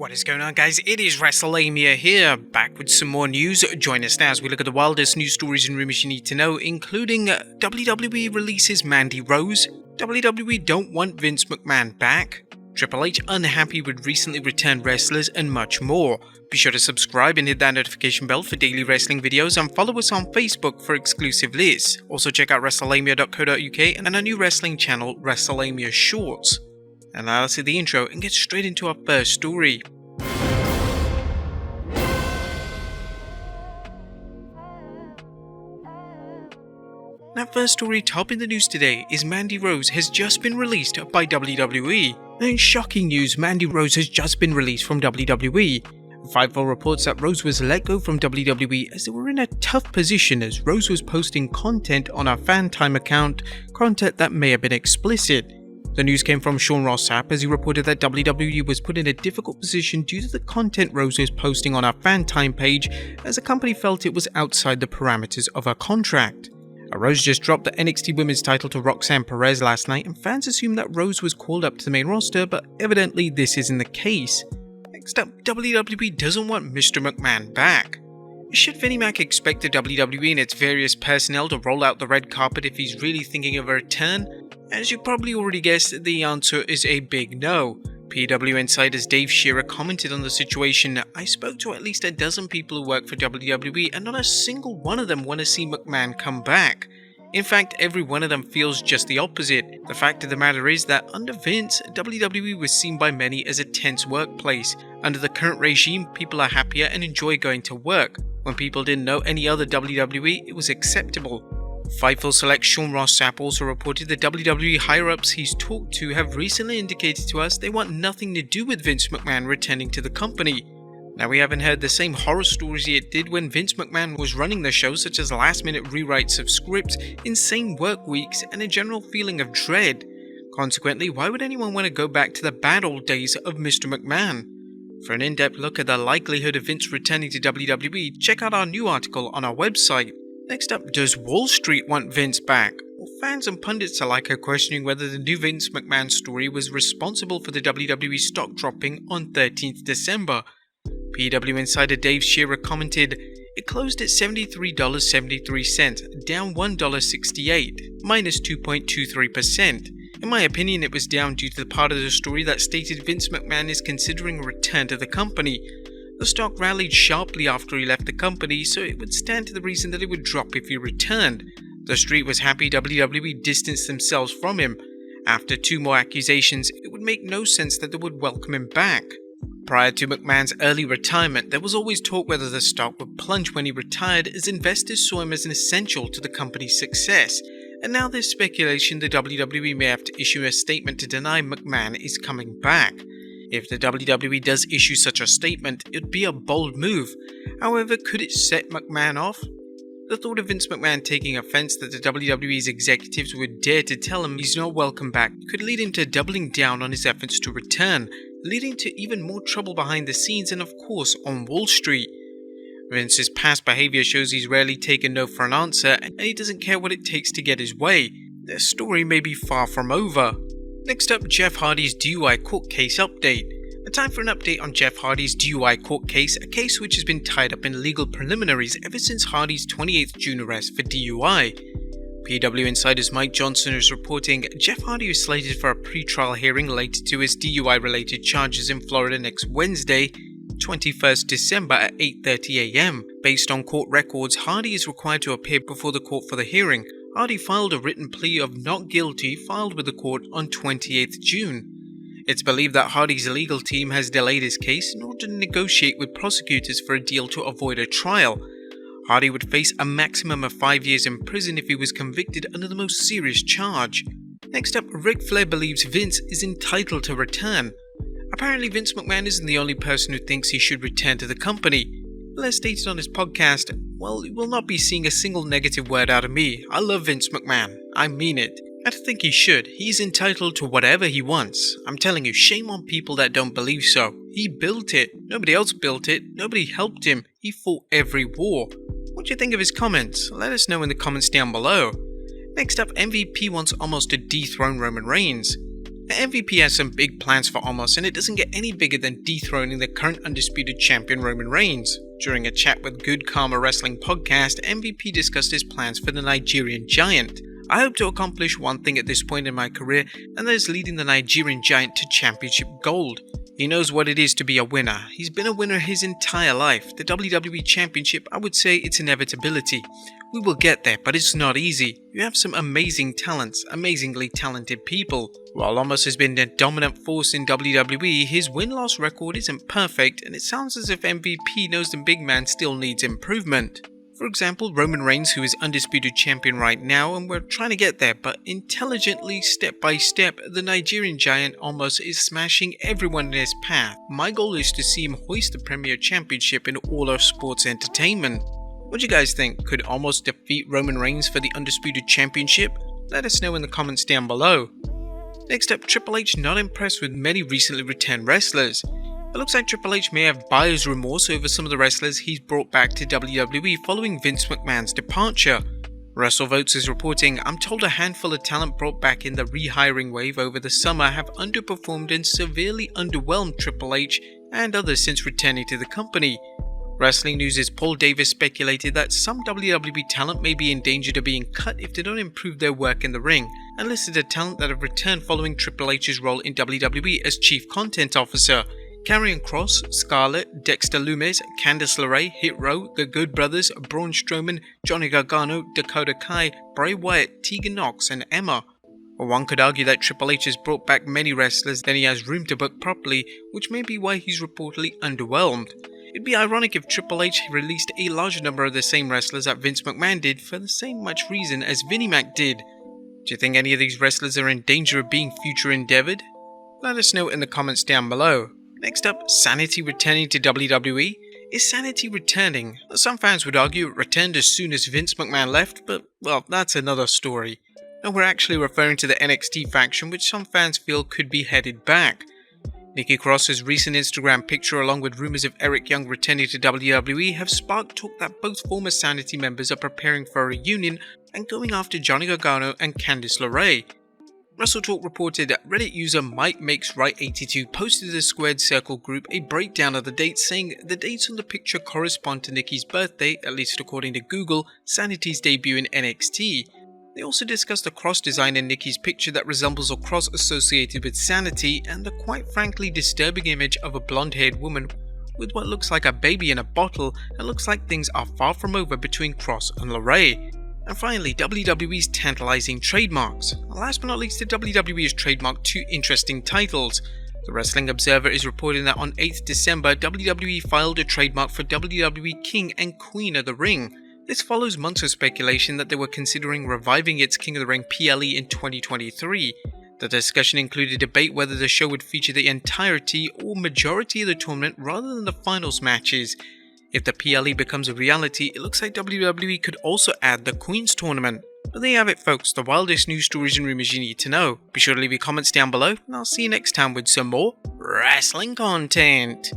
What is going on, guys? It is Wrestlelamia here, back with some more news. Join us now as we look at the wildest news stories and rumors you need to know, including WWE releases Mandy Rose, WWE don't want Vince McMahon back, Triple H unhappy with recently returned wrestlers, and much more. Be sure to subscribe and hit that notification bell for daily wrestling videos, and follow us on Facebook for exclusive lists. Also check out Wrestlelamia.co.uk and our new wrestling channel, Wrestlelamia Shorts. And now let's hit the intro and get straight into our first story. That first story topping the news today is Mandy Rose has just been released by WWE. And in shocking news, Mandy Rose has just been released from WWE. Fightful reports that Rose was let go from WWE as they were in a tough position as Rose was posting content on her fan time account, content that may have been explicit. The news came from Sean Ross Sapp as he reported that WWE was put in a difficult position due to the content Rose was posting on her fan time page, as the company felt it was outside the parameters of her contract. Rose just dropped the NXT Women's title to Roxanne Perez last night, and fans assumed that Rose was called up to the main roster, but evidently this isn't the case. Next up, WWE doesn't want Mr. McMahon back. Should Vinnie Mac expect the WWE and its various personnel to roll out the red carpet if he's really thinking of a return? As you probably already guessed, the answer is a big no. PW Insider's Dave Shearer commented on the situation. I spoke to at least a dozen people who work for WWE and not a single one of them want to see McMahon come back. In fact, every one of them feels just the opposite. The fact of the matter is that under Vince, WWE was seen by many as a tense workplace. Under the current regime, people are happier and enjoy going to work. When people didn't know any other WWE, it was acceptable. Fightful Select Sean Ross Sapp also reported that WWE higher-ups he's talked to have recently indicated to us they want nothing to do with Vince McMahon returning to the company. Now, we haven't heard the same horror stories it did when Vince McMahon was running the show, such as last-minute rewrites of scripts, insane work weeks, and a general feeling of dread. Consequently, why would anyone want to go back to the bad old days of Mr. McMahon? For an in-depth look at the likelihood of Vince returning to WWE, check out our new article on our website. Next up, does Wall Street want Vince back? Well, fans and pundits alike are questioning whether the new Vince McMahon story was responsible for the WWE stock dropping on 13th December. PW Insider Dave Shearer commented, "It closed at $73.73, down $1.68, minus 2.23%. In my opinion, it was down due to the part of the story that stated Vince McMahon is considering a return to the company. The stock rallied sharply after he left the company, so it would stand to the reason that it would drop if he returned. The street was happy WWE distanced themselves from him. After two more accusations, it would make no sense that they would welcome him back." Prior to McMahon's early retirement, there was always talk whether the stock would plunge when he retired, as investors saw him as an essential to the company's success. And now there's speculation the WWE may have to issue a statement to deny McMahon is coming back. If the WWE does issue such a statement, it would be a bold move. However, could it set McMahon off? The thought of Vince McMahon taking offense that the WWE's executives would dare to tell him he's not welcome back could lead him to doubling down on his efforts to return, leading to even more trouble behind the scenes and of course on Wall Street. Vince's past behavior shows he's rarely taken no for an answer, and he doesn't care what it takes to get his way. Their story may be far from over. Next up, Jeff Hardy's DUI court case update. A time for an update on Jeff Hardy's DUI court case, a case which has been tied up in legal preliminaries ever since Hardy's 28th June arrest for DUI. PW Insider's Mike Johnson is reporting Jeff Hardy is slated for a pre-trial hearing related to his DUI-related charges in Florida next Wednesday, 21st December at 8:30 a.m. Based on court records, Hardy is required to appear before the court for the hearing. Hardy filed a written plea of not guilty filed with the court on 28th June. It's believed that Hardy's legal team has delayed his case in order to negotiate with prosecutors for a deal to avoid a trial. Hardy would face a maximum of 5 years in prison if he was convicted under the most serious charge. Next up, Ric Flair believes Vince is entitled to return. Apparently, Vince McMahon isn't the only person who thinks he should return to the company. Flair stated on his podcast, "Well, you will not be seeing a single negative word out of me. I love Vince McMahon. I mean it. I don't think he should. He's entitled to whatever he wants. I'm telling you, shame on people that don't believe so. He built it. Nobody else built it. Nobody helped him. He fought every war." What do you think of his comments? Let us know in the comments down below. Next up, MVP wants Omos to dethrone Roman Reigns. Now, MVP has some big plans for Omos, and it doesn't get any bigger than dethroning the current undisputed champion Roman Reigns. During a chat with Good Karma Wrestling podcast, MVP discussed his plans for the Nigerian Giant. I hope to accomplish one thing at this point in my career, and that is leading the Nigerian Giant to championship gold. He knows what it is to be a winner. He's been a winner his entire life. The WWE Championship, I would say it's inevitability. We will get there, but it's not easy. You have some amazing talents, amazingly talented people. While Omos has been a dominant force in WWE, his win-loss record isn't perfect, and it sounds as if MVP knows the big man still needs improvement. For example, Roman Reigns, who is undisputed champion right now, and we're trying to get there, but intelligently, step by step, the Nigerian Giant Omos is smashing everyone in his path. My goal is to see him hoist the Premier Championship in all of sports entertainment. What do you guys think? Could Omos defeat Roman Reigns for the Undisputed Championship? Let us know in the comments down below. Next up, Triple H not impressed with many recently returned wrestlers. It looks like Triple H may have buyer's remorse over some of the wrestlers he's brought back to WWE following Vince McMahon's departure. WrestleVotes is reporting, I'm told a handful of talent brought back in the rehiring wave over the summer have underperformed and severely underwhelmed Triple H and others since returning to the company. Wrestling News' Paul Davis speculated that some WWE talent may be in danger of being cut if they don't improve their work in the ring, and listed the talent that have returned following Triple H's role in WWE as Chief Content Officer. Karrion Kross, Scarlett, Dexter Lumis, Candice LeRae, Hit Row, The Good Brothers, Braun Strowman, Johnny Gargano, Dakota Kai, Bray Wyatt, Tegan Nox, and Emma. Or one could argue that Triple H has brought back many wrestlers than he has room to book properly, which may be why he's reportedly underwhelmed. It'd be ironic if Triple H released a larger number of the same wrestlers that Vince McMahon did for the same much reason as Vinnie Mac did. Do you think any of these wrestlers are in danger of being future endeavored? Let us know in the comments down below. Next up, SAnitY returning to WWE. Is SAnitY returning? Some fans would argue it returned as soon as Vince McMahon left, but well, that's another story. No, we're actually referring to the NXT faction, which some fans feel could be headed back. Nikki Cross's recent Instagram picture along with rumours of Eric Young returning to WWE have sparked talk that both former SAnitY members are preparing for a reunion and going after Johnny Gargano and Candice LeRae. WrestleTalk reported that Reddit user MikeMakesRight82 posted to the Squared Circle group a breakdown of the dates, saying the dates on the picture correspond to Nikki's birthday, at least according to Google, SAnity's debut in NXT. They also discussed a cross design in Nikki's picture that resembles a cross associated with SAnitY, and the quite frankly disturbing image of a blonde-haired woman with what looks like a baby in a bottle, and looks like things are far from over between Cross and LeRae. And finally, WWE's Tantalizing Trademarks. Last but not least, the WWE has trademarked two interesting titles. The Wrestling Observer is reporting that on 8th December, WWE filed a trademark for WWE King and Queen of the Ring. This follows months of speculation that they were considering reviving its King of the Ring PLE in 2023. The discussion included debate whether the show would feature the entirety or majority of the tournament rather than the finals matches. If the PLE becomes a reality, it looks like WWE could also add the Queen's Tournament. But there you have it folks, the wildest news stories and rumors you need to know. Be sure to leave your comments down below, and I'll see you next time with some more wrestling content.